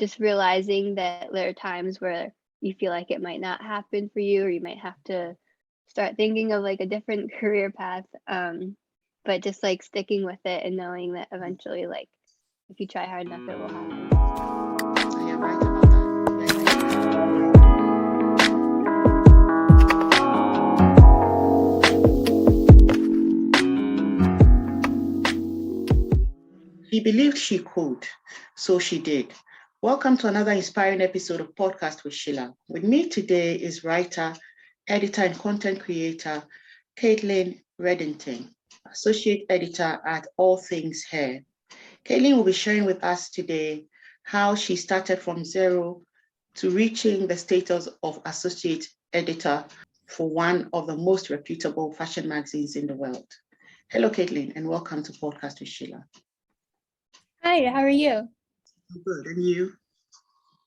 just realizing that there are times where you feel like it might not happen for you, or you might have to start thinking of like a different career path. But just like sticking with it and knowing that eventually, like if you try hard enough, it will happen. You're right about that. She believed she could, so she did. Welcome to another inspiring episode of Podcast with Sheila. With me today is writer, editor, and content creator Caitlin Reddington, associate editor at All Things Hair. Caitlin will be sharing with us today how she started from zero to reaching the status of associate editor for one of the most reputable fashion magazines in the world. Hello, Caitlin, and welcome to Podcast with Sheila. Hi, how are you? I'm good, and you?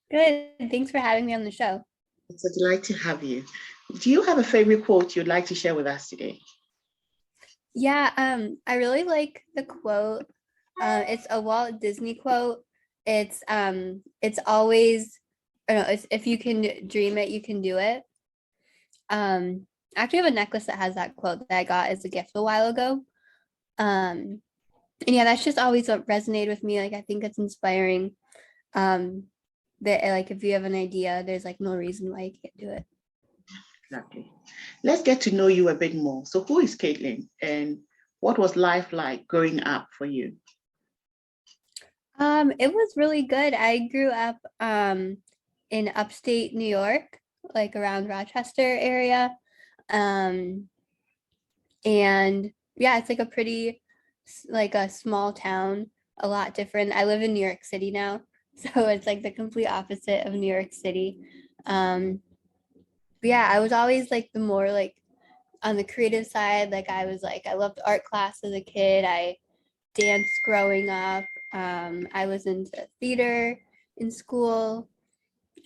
Good. Thanks for having me on the show. It's a delight to have you. Do you have a favorite quote you'd like to share with us today? Yeah, I really like the quote. It's a Walt Disney quote. It's always, it's if you can dream it, you can do it. I actually have a necklace that has that quote that I got as a gift a while ago. And yeah, that's just always what resonated with me. Like, I think it's inspiring. That like if you have an idea, there's like no reason why you can't do it. Exactly. Let's get to know you a bit more. So who is Caitlin, and what was life like growing up for you? It was really good. I grew up in upstate New York, like around Rochester area. And yeah, it's like a pretty like a small town, a lot different. I live in New York City now, so it's like the complete opposite of New York City. But yeah, I was always like the more like on the creative side. Like I loved art class as a kid. I danced growing up. I was into theater in school.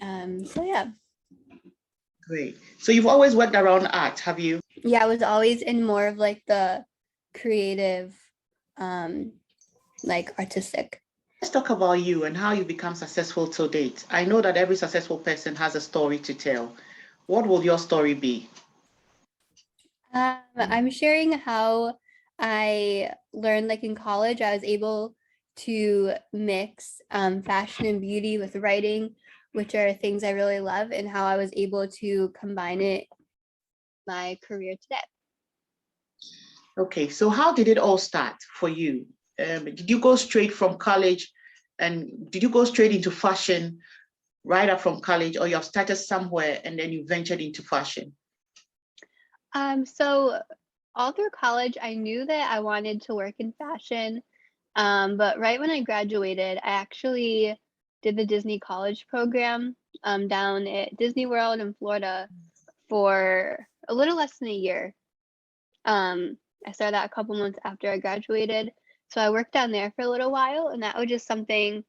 So yeah. Great. So you've always worked around art, have you? Yeah, I was always in more of like the creative, like artistic. Let's talk about you and how you become successful to date. I know that every successful person has a story to tell. What will your story be? I'm sharing how I learned, like in college, I was able to mix fashion and beauty with writing, which are things I really love, and how I was able to combine it in my career today. Okay, so how did it all start for you? Did you go straight from college, and did you go straight into fashion right up from college, or you have started somewhere and then you ventured into fashion? So all through college, I knew that I wanted to work in fashion. But right when I graduated, I actually did the Disney College program down at Disney World in Florida for a little less than a year. I started that a couple months after I graduated. So I worked down there for a little while, and that was just something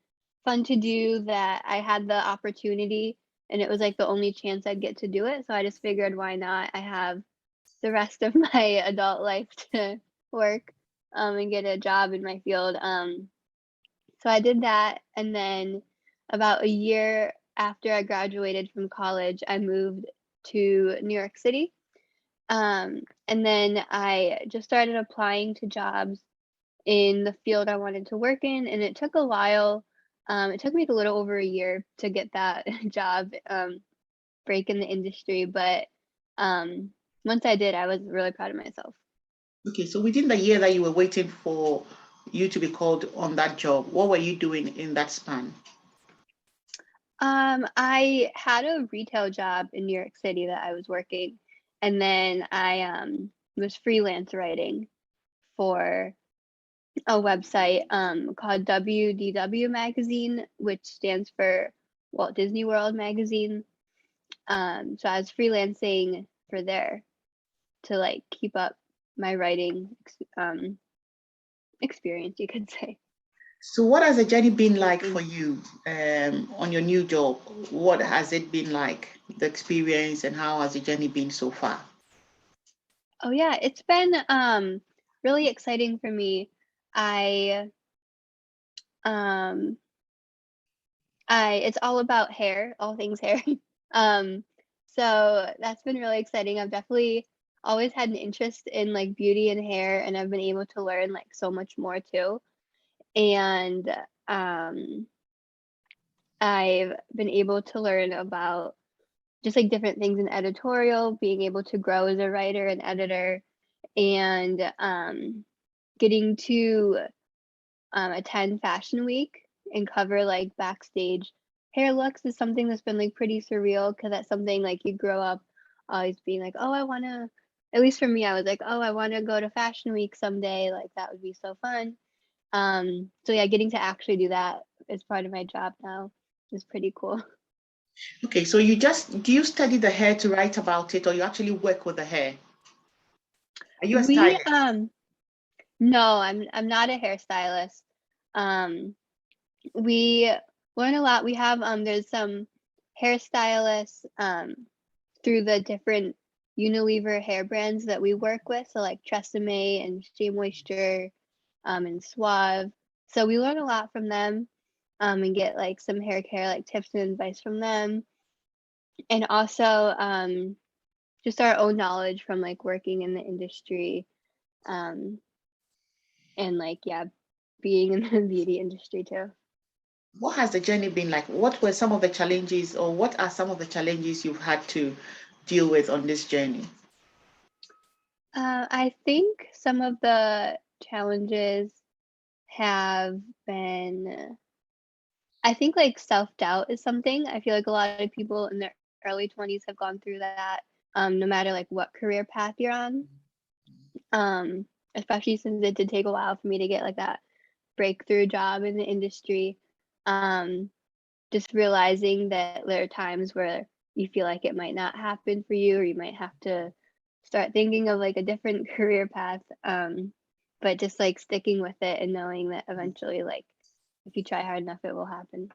fun to do that I had the opportunity, and it was like the only chance I'd get to do it. So I just figured, why not? I have the rest of my adult life to work and get a job in my field. So I did that, and then about a year after I graduated from college, I moved to New York City. And then I just started applying to jobs in the field I wanted to work in, and it took a while. It took me a little over a year to get that job, break in the industry, but once I did, I was really proud of myself. Okay, so within the year that you were waiting for you to be called on that job, what were you doing in that span? I had a retail job in New York City that I was working, and then I was freelance writing for a website called WDW Magazine, which stands for Walt Disney World Magazine. So I was freelancing for there to like keep up my writing experience, you could say. So what has the journey been like for you on your new job? What has it been like, the experience, and how has the journey been so far? Oh yeah, it's been really exciting for me. I um It's all about hair, all things hair. Um, so that's been really exciting. I've definitely always had an interest in like beauty and hair, and I've been able to learn like so much more too. And um, I've been able to learn about just like different things in editorial, being able to grow as a writer and editor, and getting to attend Fashion Week and cover like backstage hair looks is something that's been like pretty surreal because that's something like you grow up always being like, oh, I want to. At least for me, I was like, oh, I want to go to Fashion Week someday. Like that would be so fun. So yeah, getting to actually do that as part of my job now is pretty cool. Okay, so do you study the hair to write about it, or you actually work with the hair? Are you a We stylist? No, I'm not a hairstylist. Um we learn a lot. We have there's some hairstylists through the different Unilever hair brands that we work with. So like Tresemme and Shea Moisture and Suave. So we learn a lot from them and get like some hair care like tips and advice from them. And also just our own knowledge from like working in the industry um and like yeah, being in the beauty industry too. What has the journey been like? What were some of the challenges, or what are some of the challenges you've had to deal with on this journey? I think some of the challenges have been, I think like self-doubt is something. I feel like a lot of people in their early 20s have gone through that, no matter like what career path you're on. Um, Especially since it did take a while for me to get like that breakthrough job in the industry. Um, just realizing that there are times where you feel like it might not happen for you, or you might have to start thinking of like a different career path. But just like sticking with it and knowing that eventually, like if you try hard enough, it will happen.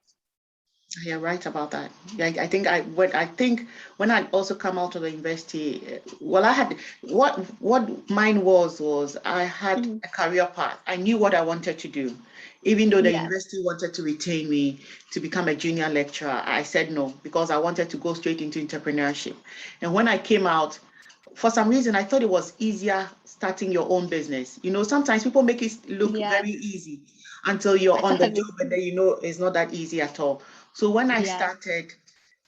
You're right about that. Yeah, I think when I also come out of the university, well, I had what mine was I had Hmm. a career path. I knew what I wanted to do, even though the Yeah. university wanted to retain me to become a junior lecturer. I said no because I wanted to go straight into entrepreneurship. And when I came out, for some reason, I thought it was easier starting your own business. You know, sometimes people make it look Yeah. very easy until you're I on thought the of it. job, and then you know it's not that easy at all. So when Yeah.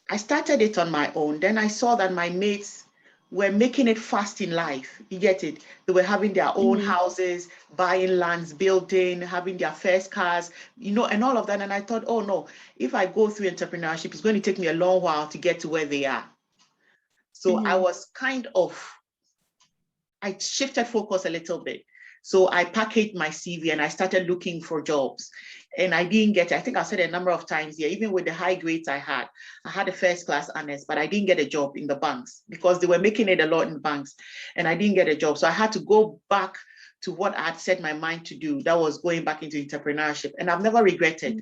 I started it on my own. Then I saw that my mates were making it fast in life. You get it? They were having their own Hmm. houses, buying lands, building, having their first cars, you know, and all of that. And I thought, oh no, if I go through entrepreneurship, it's going to take me a long while to get to where they are. So I Hmm. was I shifted focus a little bit. So I packaged my CV and I started looking for jobs. And I didn't get it. I think I said a number of times here, even with the high grades I had a first class honors, but I didn't get a job in the banks because they were making it a lot in banks and I didn't get a job. So I had to go back to what I had set my mind to do. That was going back into entrepreneurship. And I've never regretted. Hmm.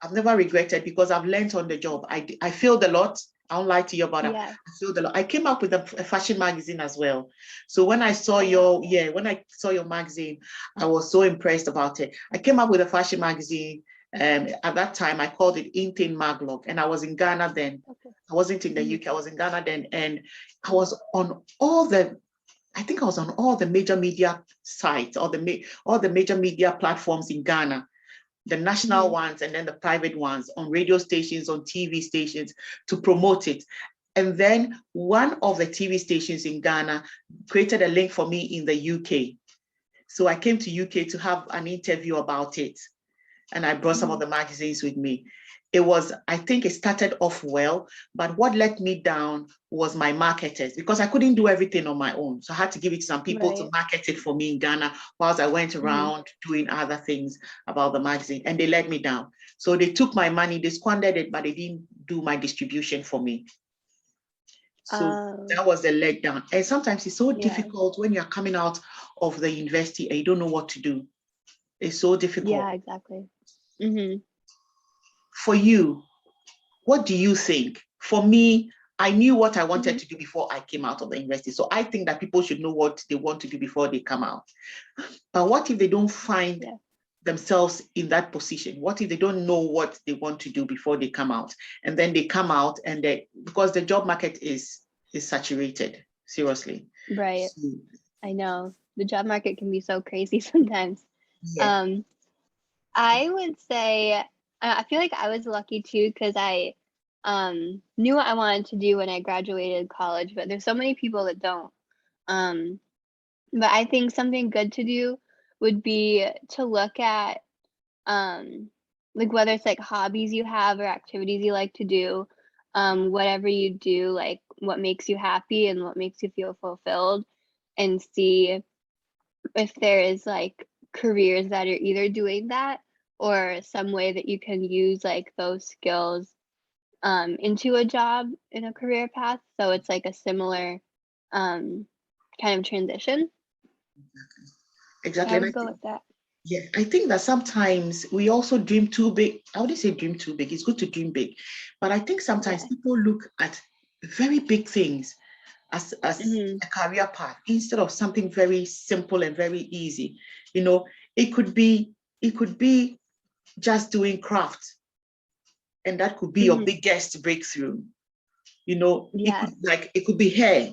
I've never regretted because I've learned on the job. I failed a lot. I won't lie to you about that. Yeah. I failed a lot. I came up with a fashion magazine as well. So when I saw Oh wow. when I saw your magazine, I was so impressed about it. I came up with a fashion magazine. At that time, I called it Intin Maglog, and I was in Ghana then. Okay. I wasn't in the Hmm. UK. I was in Ghana then, and I was on all the. I think I was on all the major media sites, all the major media platforms in Ghana, the national Hmm. ones and then the private ones, on radio stations, on TV stations, to promote it. And then one of the TV stations in Ghana created a link for me in the UK. So I came to UK to have an interview about it. And I brought some of Hmm. the magazines with me. I think it started off well, but what let me down was my marketers because I couldn't do everything on my own. So I had to give it to some people to Right. market it for me in Ghana whilst I went Hmm. around doing other things about the magazine, and they let me down. So they took my money, they squandered it, but they didn't do my distribution for me. So Um. that was the letdown. And sometimes it's so Yeah. difficult when you're coming out of the university and you don't know what to do. It's so difficult. Yeah. Exactly. Hmm. For you, what do you think? For me, I knew what I wanted Hmm. to do before I came out of the university. So I think that people should know what they want to do before they come out. But what if they don't find Yeah. themselves in that position? What if they don't know what they want to do before they come out? And then they come out and because the job market is saturated, seriously. Right. So, I know. The job market can be so crazy sometimes. yeah. Um, I would say I feel like I was lucky too because I knew what I wanted to do when I graduated college, but there's so many people that don't. Um, but I think something good to do would be to look at um, like whether it's like hobbies you have or activities you like to do, whatever you do, like what makes you happy and what makes you feel fulfilled, and see if there is like careers that are either doing that or some way that you can use like those skills into a job in a career path. So it's like a similar um, kind of transition. So Exactly. I And would go with that. yeah, I think that sometimes we also dream too big. I wouldn't say dream too big. It's good to dream big. But I think sometimes Yeah. people look at very big things as Hmm. a career path instead of something very simple and very easy. You know, it could be just doing craft, and that could be your Hmm. biggest breakthrough. You know, Yes. it could be hair,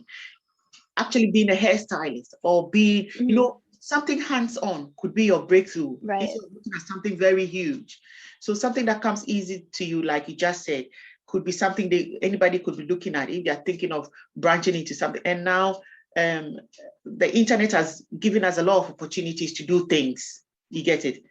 actually being a hairstylist, or being, Hmm. something hands-on could be your breakthrough Right. instead of looking at something very huge. So something that comes easy to you, like you just said, could be something that anybody could be looking at if they're thinking of branching into something. And now um, the internet has given us a lot of opportunities to do things. You get it?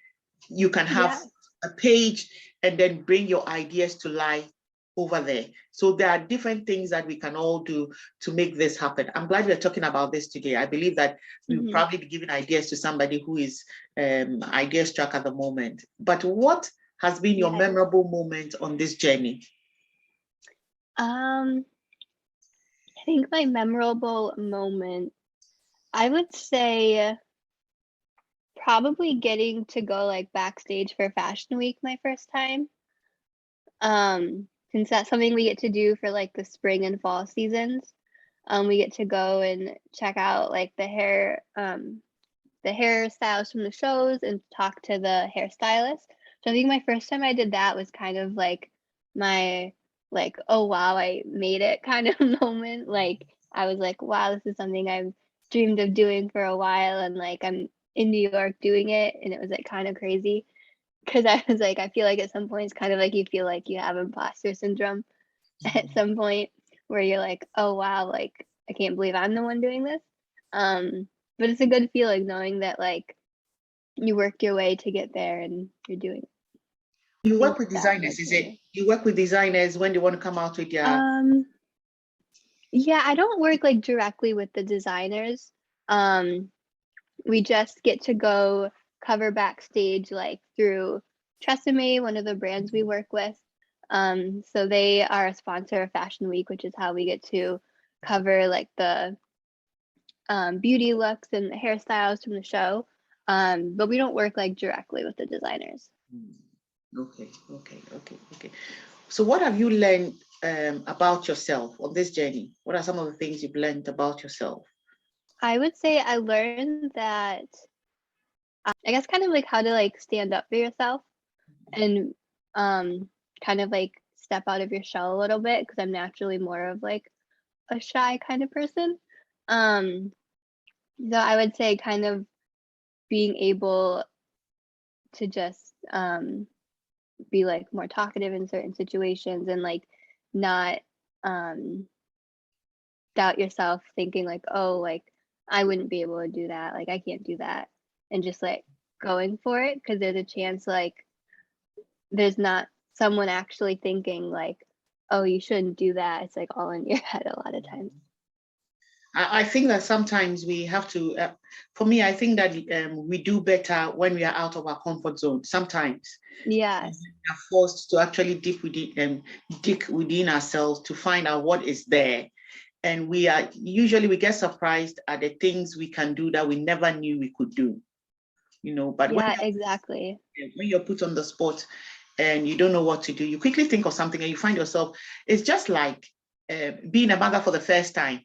You can have Yeah. a page and then bring your ideas to life over there. So there are different things that we can all do to make this happen. I'm glad we're talking about this today. I believe that we'll Hmm. probably be giving ideas to somebody who is idea struck at the moment. But what has been your Yes. memorable moment on this journey? Um, I think my memorable moment, I would say probably getting to go like backstage for Fashion Week my first time. Since that's something we get to do for like the spring and fall seasons. We get to go and check out like the hairstyles from the shows and talk to the hairstylist. So I think my first time I did that was kind of like my like, oh wow, I made it kind of moment. Like I was like, wow, this is something I've dreamed of doing for a while, and like I'm in New York doing it, and it was like kind of crazy because I was like, I feel like at some point it's kind of like you feel like you have imposter syndrome at some point where you're like, oh wow, like I can't believe I'm the one doing this. But it's a good feeling knowing that like you worked your way to get there and you're doing it. I You think work with that designers, is it? personally. You work with designers when they want to come out with their. Um, yeah, I don't work like directly with the designers. Um, we just get to go cover backstage like through Tresemme, one of the brands we work with. So they are a sponsor of Fashion Week, which is how we get to cover like the beauty looks and the hairstyles from the show. But we don't work like directly with the designers. Okay. So what have you learned about yourself on this journey? What are some of the things you've learned about yourself? I would say I learned that I guess kind of like how to like stand up for yourself and kind of like step out of your shell a little bit because I'm naturally more of like a shy kind of person. Um, so I would say kind of being able to just be like more talkative in certain situations and like not um doubt yourself thinking like, oh, like I wouldn't be able to do that, like I can't do that, and just like going for it because there's a chance like there's not someone actually thinking like, oh, you shouldn't do that. It's like all in your head a lot of times. I think that sometimes we have to, for me, I think that we do better when we are out of our comfort zone. Sometimes we Yes. are forced to actually dig within ourselves to find out what is there. And we get surprised at the things we can do that we never knew we could do. But Yeah, exactly. when you're put on the spot and you don't know what to do, you quickly think of something and you find yourself, it's just like being a mother for the first time.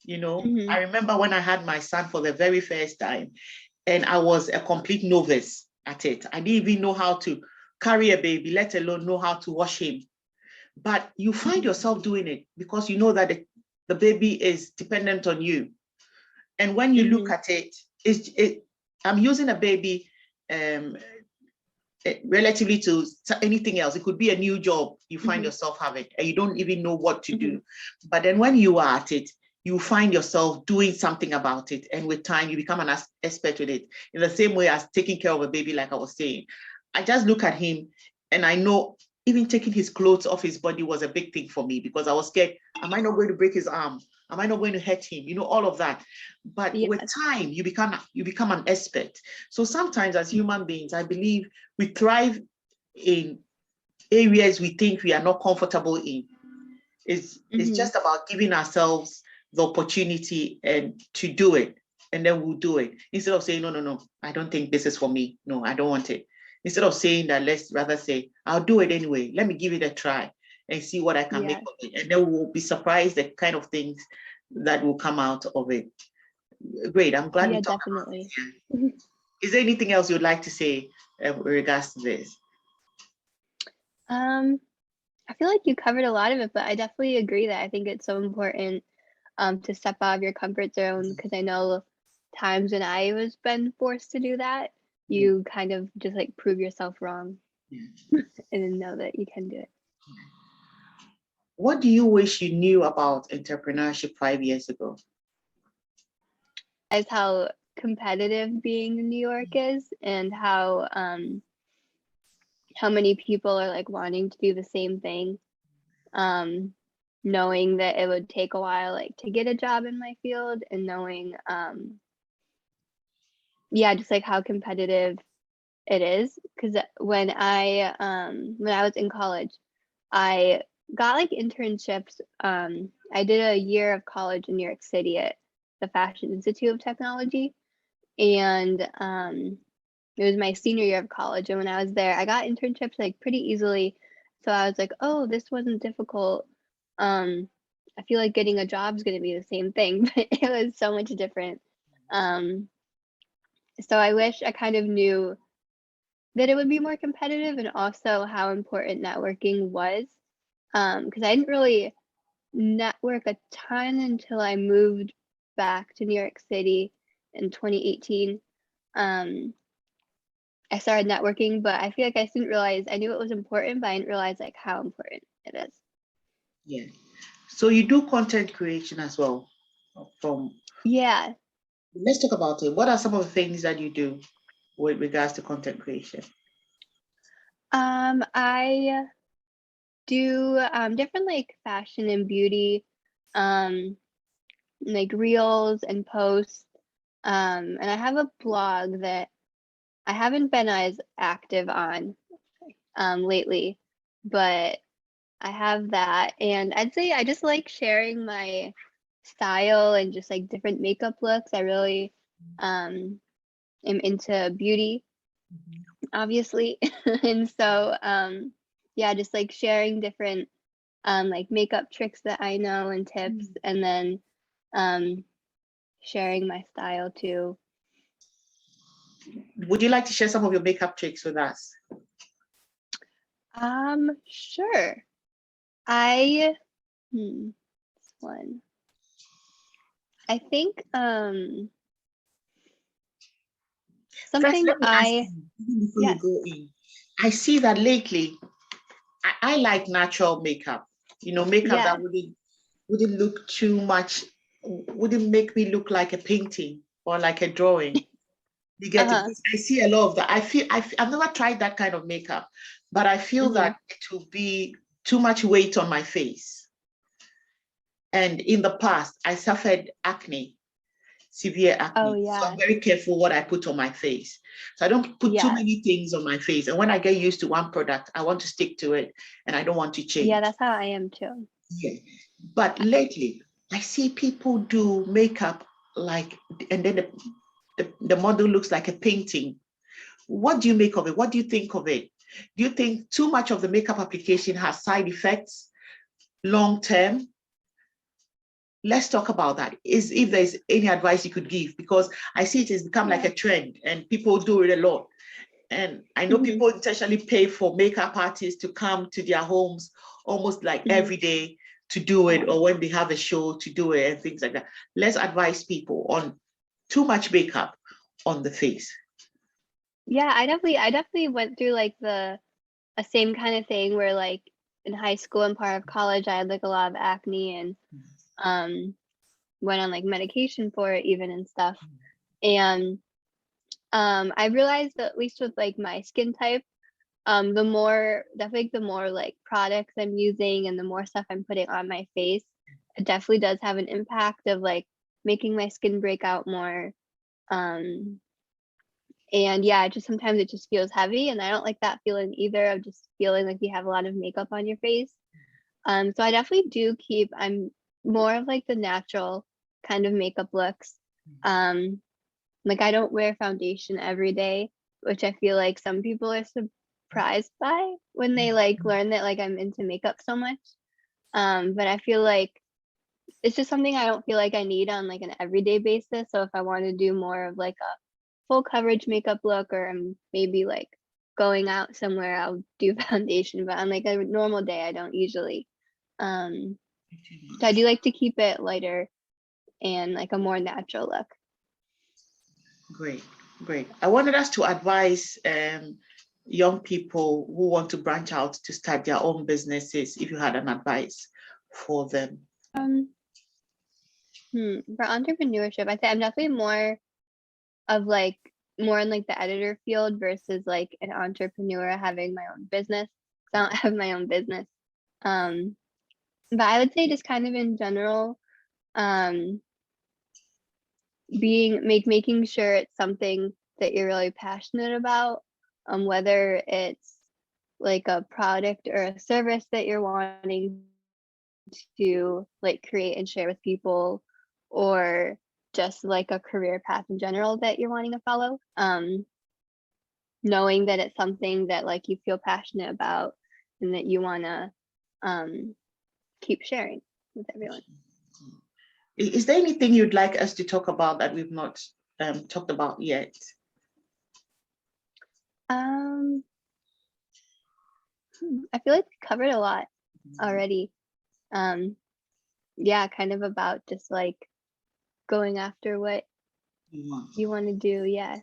Hmm. I remember when I had my son for the very first time, and I was a complete novice at it. I didn't even know how to carry a baby, let alone know how to wash him. But you find yourself doing it because you know that the baby is dependent on you. And when you look at it, I'm using a baby relatively to anything else. It could be a new job you find yourself having, and you don't even know what to do. But then when you are at it, you find yourself doing something about it. And with time, you become an expert with it. In the same way as taking care of a baby, like I was saying. I just look at him and I know even taking his clothes off his body was a big thing for me because I was scared. Am I not going to break his arm? Am I not going to hurt him? You know, all of that. But with time, you become an expert. So sometimes as human beings, I believe we thrive in areas we think we are not comfortable in. It's just about giving ourselves the opportunity and to do it. And then we'll do it. Instead of saying, no, I don't think this is for me. No, I don't want it. Instead of saying that, let's rather say, I'll do it anyway. Let me give it a try and see what I can make of it. And then we'll be surprised the kind of things that will come out of it. Great. I'm glad we talked about it. Is there anything else you'd like to say in regards to this? I feel like you covered a lot of it, but I definitely agree that I think it's so important to step out of your comfort zone, because I know times when I was been forced to do that, you kind of just like prove yourself wrong and then know that you can do it. What do you wish you knew about entrepreneurship 5 years ago? As how competitive being in New York is, and how many people are like wanting to do the same thing, knowing that it would take a while like to get a job in my field, and knowing just like how competitive it is. Because when I was in college, I got like internships. I did a year of college in New York City at the Fashion Institute of Technology, and it was my senior year of college. And when I was there, I got internships like pretty easily. So I was like, oh, this wasn't difficult. I feel like getting a job is going to be the same thing, but it was so much different. So I wish I kind of knew that it would be more competitive, and also how important networking was. Because I didn't really network a ton until I moved back to New York City in 2018. I started networking, but I feel like I didn't realize, I knew it was important, but I didn't realize like how important it is. Yeah. So you do content creation as well? Let's talk about it. What are some of the things that you do with regards to content creation? I do different like fashion and beauty, like reels and posts. And I have a blog that I haven't been as active on lately, but I have that. And I'd say I just like sharing my style and just like different makeup looks. I really am into beauty, obviously. And so just like sharing different like makeup tricks that I know and tips, and then sharing my style too. Would you like to share some of your makeup tricks with us? Sure. This one. I think something before you go in. I see that lately I like natural makeup. You know, makeup that wouldn't look too much, wouldn't make me look like a painting or like a drawing. You get it? I see a lot of that. I've never tried that kind of makeup, but I feel that it will be too much weight on my face. And in the past, I suffered acne, severe acne. Oh, yeah. So I'm very careful what I put on my face. So I don't put too many things on my face. And when I get used to one product, I want to stick to it and I don't want to change. Yeah, that's how I am too. Yeah. But lately, I see people do makeup like, and then the model looks like a painting. What do you make of it? What do you think of it? Do you think too much of the makeup application has side effects long term? let's talk about that. Is if there's any advice you could give, because I see it has become like a trend and people do it a lot. And I know people intentionally pay for makeup artists to come to their homes almost like every day to do it, or when they have a show to do it and things like that. Let's advise people on too much makeup on the face. Yeah, I definitely went through like a same kind of thing where like in high school and part of college I had like a lot of acne and um went on like medication for it even and stuff. And I realized that at least with like my skin type, the more definitely the more like products I'm using and the more stuff I'm putting on my face, it definitely does have an impact of like making my skin break out more. Um and yeah, it just sometimes it just feels heavy and I don't like that feeling either of just feeling like you have a lot of makeup on your face. So I definitely do I'm more of like the natural kind of makeup looks. Um like I don't wear foundation every day, which I feel like some people are surprised by when they like learn that like I'm into makeup so much. But I feel like it's just something I don't feel like I need on like an everyday basis. So if I want to do more of like a full coverage makeup look or I'm maybe like going out somewhere, I'll do foundation. But on like a normal day, I don't usually. Um, so I do like to keep it lighter and like a more natural look. Great, great. I wanted us to advise young people who want to branch out to start their own businesses, if you had an advice for them. For entrepreneurship, I think I'm definitely more of like more in like the editor field versus like an entrepreneur having my own business. I don't have my own business. Um, but I would say just kind of in general, um, making sure it's something that you're really passionate about, whether it's like a product or a service that you're wanting to like create and share with people, or just like a career path in general that you're wanting to follow. Knowing that it's something that like you feel passionate about and that you want to keep sharing with everyone. Is there anything you'd like us to talk about that we've not talked about yet? I feel like we covered a lot already. Yeah, kind of about just like going after what you want to do. Yeah.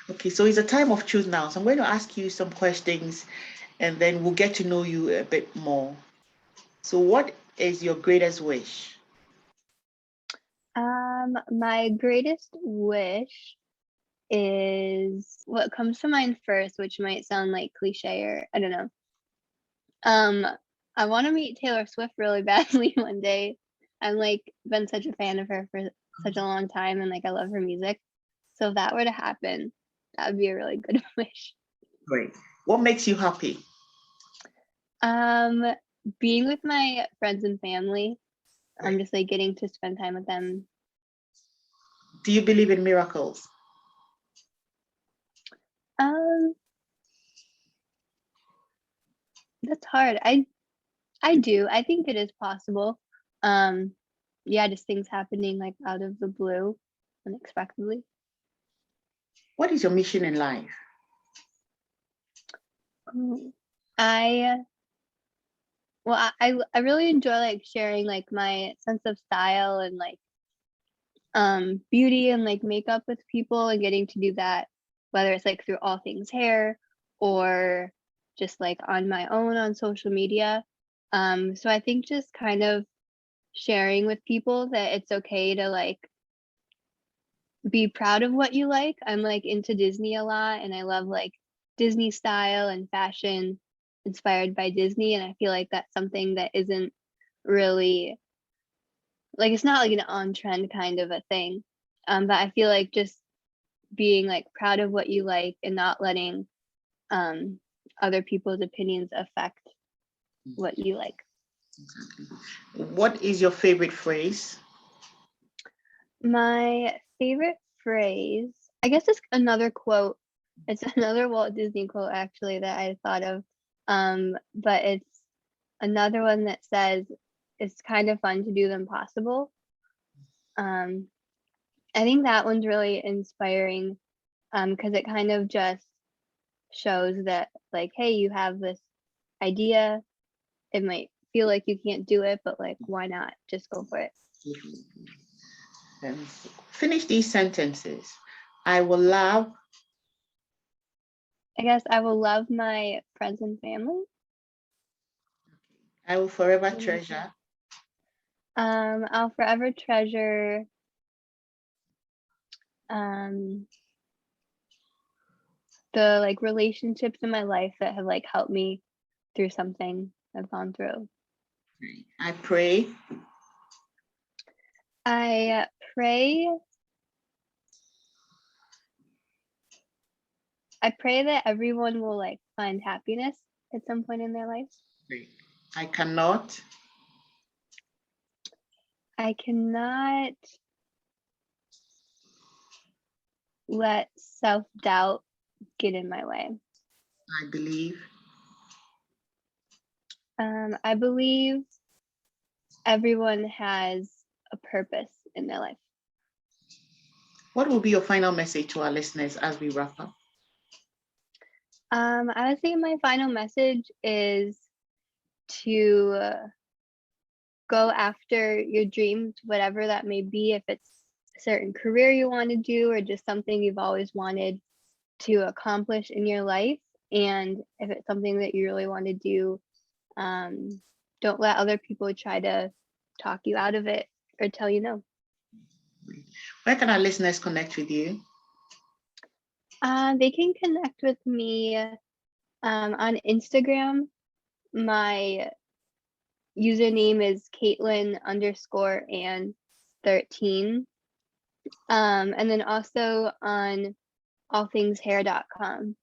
Okay, so it's a time of truth now. So I'm going to ask you some questions and then we'll get to know you a bit more. So what is your greatest wish? My greatest wish is what comes to mind first, which might sound like cliche or I don't know. I want to meet Taylor Swift really badly one day. I'm like been such a fan of her for such a long time and like I love her music. So if that were to happen, that would be a really good wish. Great. What makes you happy? Um, Being with my friends and family. I'm just like getting to spend time with them. Do you believe in miracles? Um, that's hard. I do. I think it is possible. Um, yeah, just things happening like out of the blue unexpectedly. What is your mission in life? Um, I well, I really enjoy like sharing like my sense of style and like beauty and like makeup with people and getting to do that, whether it's like through all things hair or just like on my own on social media. So I think just kind of sharing with people that it's okay to like be proud of what you like. I'm like into Disney a lot and I love like Disney style and fashion inspired by Disney. And I feel like that's something that isn't really like it's not like an on trend kind of a thing. But I feel like just being like proud of what you like and not letting um other people's opinions affect what you like. What is your favorite phrase? My favorite phrase, I guess it's another quote. It's another Walt Disney quote actually that I thought of. But it's another one that says it's kind of fun to do the impossible. I think that one's really inspiring because it kind of just shows that, like, hey, you have this idea. It might feel like you can't do it, but like, why not? Just go for it. Finish these sentences. I will love. I guess I will love my friends and family. I will forever treasure. I'll forever treasure the like relationships in my life that have like helped me through something I've gone through. I pray. I pray that everyone will like find happiness at some point in their life. I cannot. I cannot let self-doubt get in my way. I believe. I believe everyone has a purpose in their life. What will be your final message to our listeners as we wrap up? I would say my final message is to go after your dreams, whatever that may be, if it's a certain career you want to do or just something you've always wanted to accomplish in your life. And if it's something that you really want to do, don't let other people try to talk you out of it or tell you no. Where can our listeners connect with you? They can connect with me on Instagram. My username is Caitlin_and13. And then also on allthingshair.com.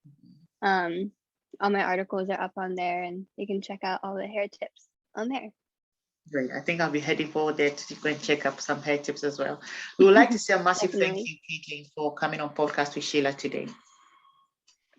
All my articles are up on there and they can check out all the hair tips on there. Great. I think I'll be heading forward there to go and check up some hair tips as well. We would like to say a massive thank you, Caitlin, for coming on podcast with Sheila today.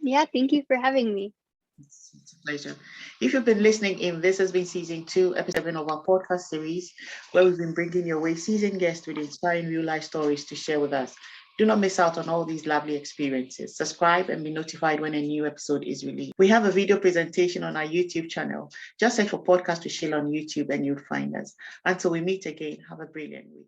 Yeah, thank you for having me. It's a pleasure. If you've been listening in, this has been season 2, episode 7 of our podcast series, where we've been bringing your way seasoned guests with inspiring real life stories to share with us. Do not miss out on all these lovely experiences. Subscribe and be notified when a new episode is released. We have a video presentation on our YouTube channel. Just search for Podcast with Sheila on YouTube and you'll find us. Until we meet again, have a brilliant week.